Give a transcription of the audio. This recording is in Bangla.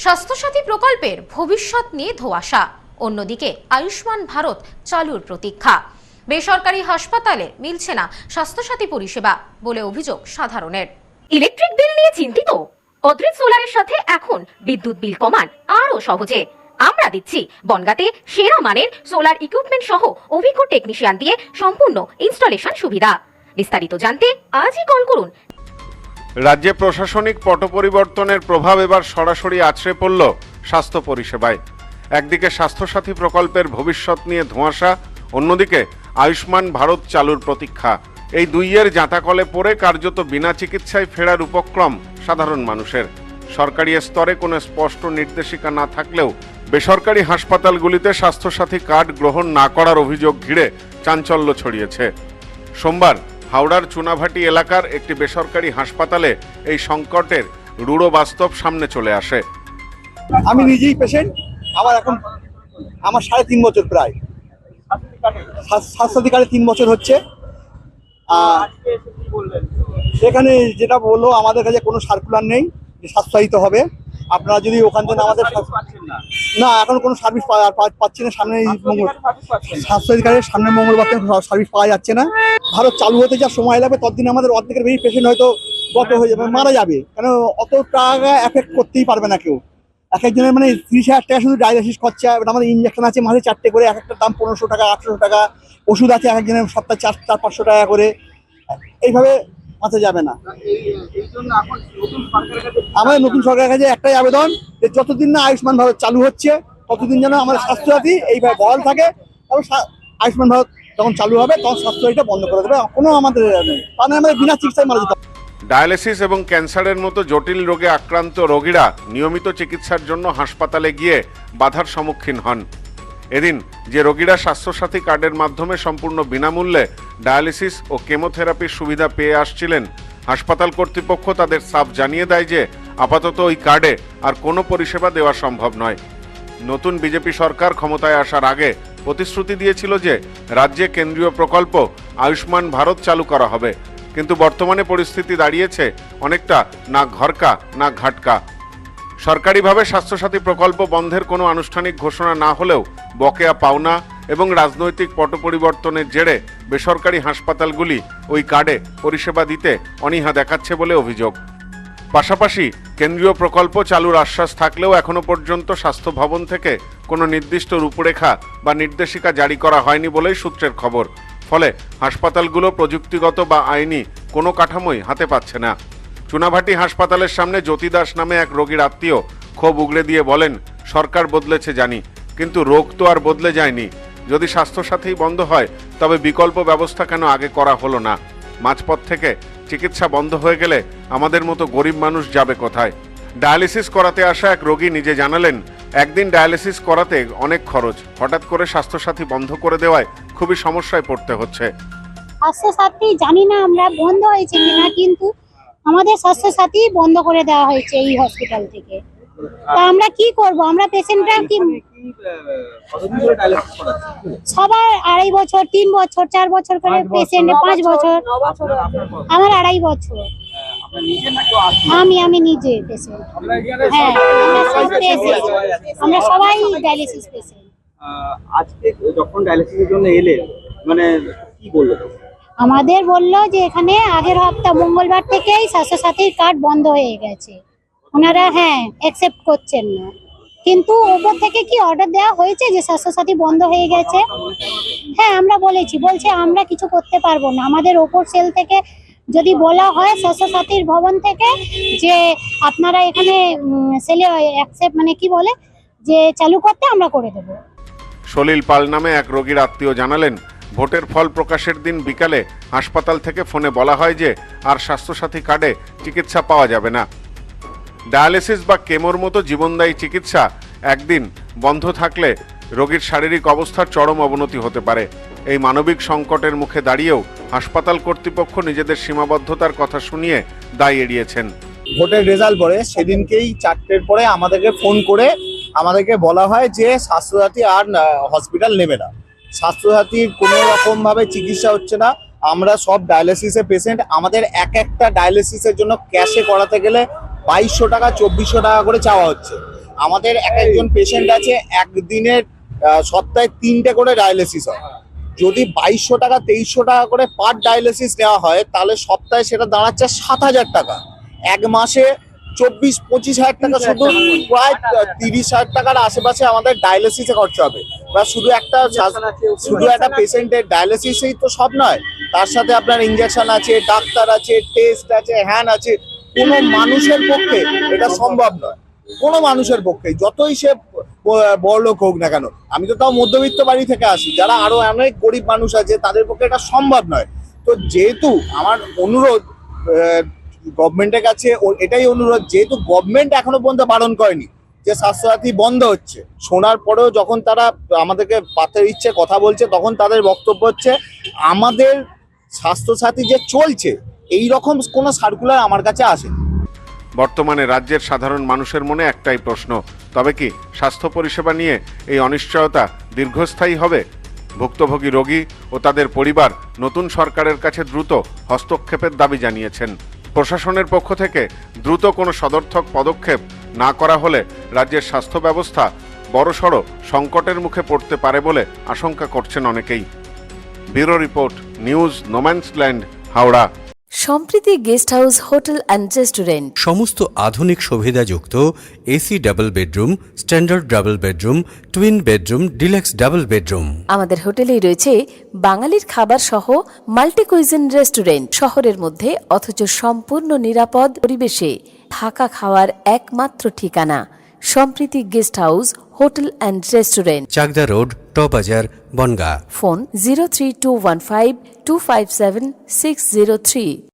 স্বাস্থ্যসাথী প্রকল্পের ভবিষ্যৎ নিয়ে ধোঁয়াশা, অন্যদিকে আয়ুষ্মান ভারত চালুর প্রতীক্ষা। বেসরকারি হাসপাতালে মিলছে না স্বাস্থ্যসাথী পরিষেবা বলে অভিযোগ সাধারণের। ইলেকট্রিক বিল নিয়ে চিন্তিত? অদ্রিত সোলারের সাথে এখন বিদ্যুৎ বিল কমান আরো সহজে। আমরা দিচ্ছি বনগাঁতে সেরা মানের সোলার ইকুইপমেন্ট সহ অভিজ্ঞ টেকনিশিয়ান দিয়ে সম্পূর্ণ ইনস্টলেশন সুবিধা। বিস্তারিত জানতে আজই কল করুন। রাজ্যে প্রশাসনিক পট পরিবর্তনের প্রভাব এবার সরাসরি আছড়ে পড়ল স্বাস্থ্য পরিষেবায়। একদিকে স্বাস্থ্যসাথী প্রকল্পের ভবিষ্যৎ নিয়ে ধোঁয়াশা, অন্যদিকে আয়ুষ্মান ভারত চালুর প্রতীক্ষা। এই দুইয়ের জাঁতাকলে পড়ে কার্যত বিনা চিকিৎসায় ফেরার উপক্রম সাধারণ মানুষের। সরকারি স্তরে কোনো স্পষ্ট নির্দেশিকা না থাকলেও বেসরকারি হাসপাতালগুলিতে স্বাস্থ্যসাথী কার্ড গ্রহণ না করার অভিযোগ ঘিরে চাঞ্চল্য ছড়িয়েছে। সোমবার হাওড়ার চুনাভাটি এলাকার একটি বেসরকারি হাসপাতালে এই সংকটের রূঢ় বাস্তব সামনে চলে আসে। আমি নিজেই পেশেন্ট, আমার 3.5 বছর প্রায় স্বাস্থ্যসাথী কার্ডে 3 বছর হচ্ছে। সেখানে যেটা বললো, আমাদের কাছে কোনো সার্কুলার নেই যে স্বাস্থ্যসাথী হবে। আপনারা যদি ওখান থেকে আমাদের না, এখন কোনো সার্ভিস পাচ্ছি না। সামনে স্বাস্থ্যসাথী কার্ডের সামনে মঙ্গলবার থেকে সার্ভিস পাওয়া যাচ্ছে না। ভারত চালু হতে যা সময় লাগবে, ততদিন আমাদের অর্ধেকের বেশি পেশেন্ট হয়তো গত হয়ে যাবে, মারা যাবে। কেন অত টাকা এফেক্ট করতেই পারবে না কেউ। এক একজনের 30,000 টাকা শুধু ডায়ালিসিস খরচা। আমাদের ইঞ্জেকশন আছে মাসে 4টে করে, এক একটা দাম 1500 টাকা 800 টাকা। ওষুধ আছে এক একজনের সপ্তাহে 400-500 টাকা করে। এইভাবে বাঁচা যাবে না। আমাদের নতুন সরকারের কাছে একটাই আবেদন, যে যতদিন না আয়ুষ্মান ভারত চালু হচ্ছে ততদিন যেন আমাদের স্বাস্থ্যসাথী এইভাবে বহাল থাকে। তবে আয়ুষ্মান ভারত যখন চালু হবে তখন স্বাস্থ্যসাথীটা বন্ধ করে দেবে। কোনো আমাদের নেই, তাহলে আমাদের বিনা চিকিৎসায় মারা যেতে হবে। ডায়ালিসিস এবং ক্যান্সারের মতো জটিল রোগে আক্রান্ত রোগীরা নিয়মিত চিকিৎসার জন্য হাসপাতালে গিয়ে বাধার সম্মুখীন হন। এদিন যে রোগীরা স্বাস্থ্যসাথী কার্ডের মাধ্যমে সম্পূর্ণ বিনামূল্যে ডায়ালিসিস ও কেমোথেরাপির সুবিধা পেয়ে আসছিলেন, হাসপাতাল কর্তৃপক্ষ তাদের সাফ জানিয়ে দেয় যে আপাতত ওই কার্ডে আর কোনো পরিষেবা দেওয়া সম্ভব নয়। নতুন বিজেপি সরকার ক্ষমতায় আসার আগে প্রতিশ্রুতি দিয়েছিল যে রাজ্যে কেন্দ্রীয় প্রকল্প আয়ুষ্মান ভারত চালু করা হবে, কিন্তু বর্তমানে পরিস্থিতি দাঁড়িয়েছে অনেকটা না ঘরকা না ঘাটকা। সরকারিভাবে স্বাস্থ্যসাথী প্রকল্প বন্ধের কোনো আনুষ্ঠানিক ঘোষণা না হলেও বকেয়া পাওনা এবং রাজনৈতিক পট পরিবর্তনের জেরে বেসরকারি হাসপাতালগুলি ওই কার্ডে পরিষেবা দিতে অনীহা দেখাচ্ছে বলে অভিযোগ। পাশাপাশি কেন্দ্রীয় প্রকল্প চালুর আশ্বাস থাকলেও এখনো পর্যন্ত স্বাস্থ্য ভবন থেকে কোনো নির্দিষ্ট রূপরেখা বা নির্দেশিকা জারি করা হয়নি বলেই সূত্রের খবর। ফলে হাসপাতালগুলো প্রযুক্তিগত বা আইনি কোনো কাঠামোই হাতে পাচ্ছে না। চুনাভাটি হাসপাতালের সামনে জ্যোতি দাস নামে এক রোগীর আত্মীয় ক্ষোভ উগড়ে দিয়ে বলেন, সরকার বদলেছে জানি, কিন্তু রোগ তো আর বদলে যায়নি। যদি স্বাস্থ্যসাথী বন্ধ হয় তবে বিকল্প ব্যবস্থা কেন আগে করা হলো না? মাঝপথ থেকে চিকিৎসা বন্ধ হয়ে গেলে আমাদের মতো গরিব মানুষ যাবে কোথায়? ডায়ালিসিস করাতে আসা এক রোগী নিজে জানালেন, একদিন ডায়ালিসিস করাতে অনেক খরচ, হঠাৎ করে স্বাস্থ্যসাথী বন্ধ করে দেওয়ায় খুবই সমস্যায় পড়তে হচ্ছে। স্বাস্থ্যসাথী জানি না আমরা বন্ধ হয়েছে কিনা, কিন্তু আমাদের স্বাস্থ্যসাথী বন্ধ করে দেওয়া হয়েছে এই হসপিটাল থেকে। তা আমরা কি করব? আমরা পেশেন্টরা কি সবার 2.5 বছর 3 বছর 4 বছর করে পেশেন্ট, 5 বছর। আমার 2.5 বছর। আমি নিজে পেশেন্ট। হ্যাঁ, আমরা সবাই ডায়ালিসিস পেশেন্ট। আজকে যখন ডায়ালিসিসের জন্য এলে কি বললো? আমাদের বললো যে এখানে আগের হপ্তাহ মঙ্গলবার থেকেই স্বাস্থ্যসাথীর কার্ড বন্ধ হয়ে গেছে। ওনারা অ্যাকসেপ্ট করছেন না, কিন্তু উপর থেকে কি অর্ডার দেওয়া হয়েছে যে স্বাস্থ্যসাথী বন্ধ হয়ে গেছে? হ্যাঁ, আমরা বলছে আমরা কিছু করতে পারবো না। আমাদের ওপর সেল থেকে যদি বলা হয় স্বাস্থ্যসাথীর ভবন থেকে যে আপনারা এখানে সেলে অ্যাকসেপ্ট যে চালু করতে, আমরা করে দেবো। সলিল পাল নামে এক রোগীর আত্মীয় জানালেন, ভোটের ফল প্রকাশের দিন বিকালে হাসপাতাল থেকে ফোনে বলা হয় যে আর স্বাস্থ্যসাথী কার্ডে চিকিৎসা পাওয়া যাবে না। ডায়ালিসিস বা কেমোর মতো জীবনদায়ী চিকিৎসা একদিন বন্ধ থাকলে রোগীর শারীরিক অবস্থার চরম অবনতি হতে পারে। এই মানবিক সংকটের মুখে দাঁড়িয়েও হাসপাতাল কর্তৃপক্ষ নিজেদের সীমাবদ্ধতার কথা শুনিয়ে দায় এড়িয়েছেন। ভোটের রেজাল্ট পরে সেদিনকেই 4টের পরে আমাদেরকে ফোন করে আমাদেরকে বলা হয় যে স্বাস্থ্যসাথী আর হসপিটাল নেবে না, স্বাস্থ্যসাথীর কোনো রকমভাবে চিকিৎসা হচ্ছে না। আমরা সব ডায়ালিসিসের পেশেন্ট, আমাদের এক একটা ডায়ালিসিসের জন্য ক্যাশে করাতে গেলে 2200 টাকা 2400 টাকা করে চাওয়া হচ্ছে। আমাদের এক একজন পেশেন্ট আছে একদিনের সপ্তাহে 3টে করে ডায়ালিসিস হয়। যদি 2200 টাকা 2300 টাকা করে পার ডায়ালিসিস নেওয়া হয় তাহলে সপ্তাহে সেটা দাঁড়াচ্ছে 7000 টাকা। এক মাসে 24-25 হাজার টাকা, শুধু প্রায় 30 হাজার টাকার আশেপাশে আমাদের ডায়ালিসিসে খরচা হবে। বা শুধু একটা পেশেন্টের ডায়ালিসিসই তো সব নয়, তার সাথে আপনার ইনজেকশন আছে, ডাক্তার আছে, টেস্ট আছে, হ্যান আছে। কোনো মানুষের পক্ষে এটা সম্ভব নয়, কোনো মানুষের পক্ষে, যতই সে বড়লোক হোক না কেন। আমি তো তাও মধ্যবিত্ত বাড়ি থেকে আসি, যারা আরো অনেক গরিব মানুষ আছে তাদের পক্ষে এটা সম্ভব নয়। তো যেহেতু আমার অনুরোধ গভর্নমেন্টের কাছে, এটাই অনুরোধ, যেহেতু গভর্নমেন্ট এখনো পর্যন্ত বারণ করেনি যে স্বাস্থ্যসাথী বন্ধ হচ্ছে, শোনার পরেও যখন তারা আমাদেরকে পাতের ইচ্ছে কথা বলছে, তখন তাদের বক্তব্য হচ্ছে আমাদের স্বাস্থ্যসাথী যে চলছে এই রকম কোনো সার্কুলার আমার কাছে আসে। বর্তমানে রাজ্যের সাধারণ মানুষের মনে একটাই প্রশ্ন, তবে কি স্বাস্থ্য পরিষেবা নিয়ে এই অনিশ্চয়তা দীর্ঘস্থায়ী হবে? ভুক্তভোগী রোগী ও তাদের পরিবার নতুন সরকারের কাছে দ্রুত হস্তক্ষেপের দাবি জানিয়েছেন। প্রশাসনের পক্ষ থেকে দ্রুত কোনো সদর্থক পদক্ষেপ না করা হলে রাজ্যের স্বাস্থ্য ব্যবস্থা বড়সড় সংকটের মুখে পড়তে পারে বলে আশঙ্কা করছেন অনেকেই। Bureau report, news no man's land, Howrah. Sampriti guest house hotel and restaurant, সমস্ত আধুনিক সুবিধাযুক্ত AC double bedroom, standard double bedroom, twin bedroom, deluxe double bedroom. আমাদের হোটেলেই রয়েছে বাঙালির খাবার সহ মাল্টি কুইজিন রেস্টুরেন্ট। শহরের মধ্যে অথচ সম্পূর্ণ নিরাপদ পরিবেশে থাকা খাওয়ার একমাত্র ঠিকানা Sampriti guest house hotel and restaurant, Chakdah road, টবাজার, বনগাঁ। ফোন 03215257603।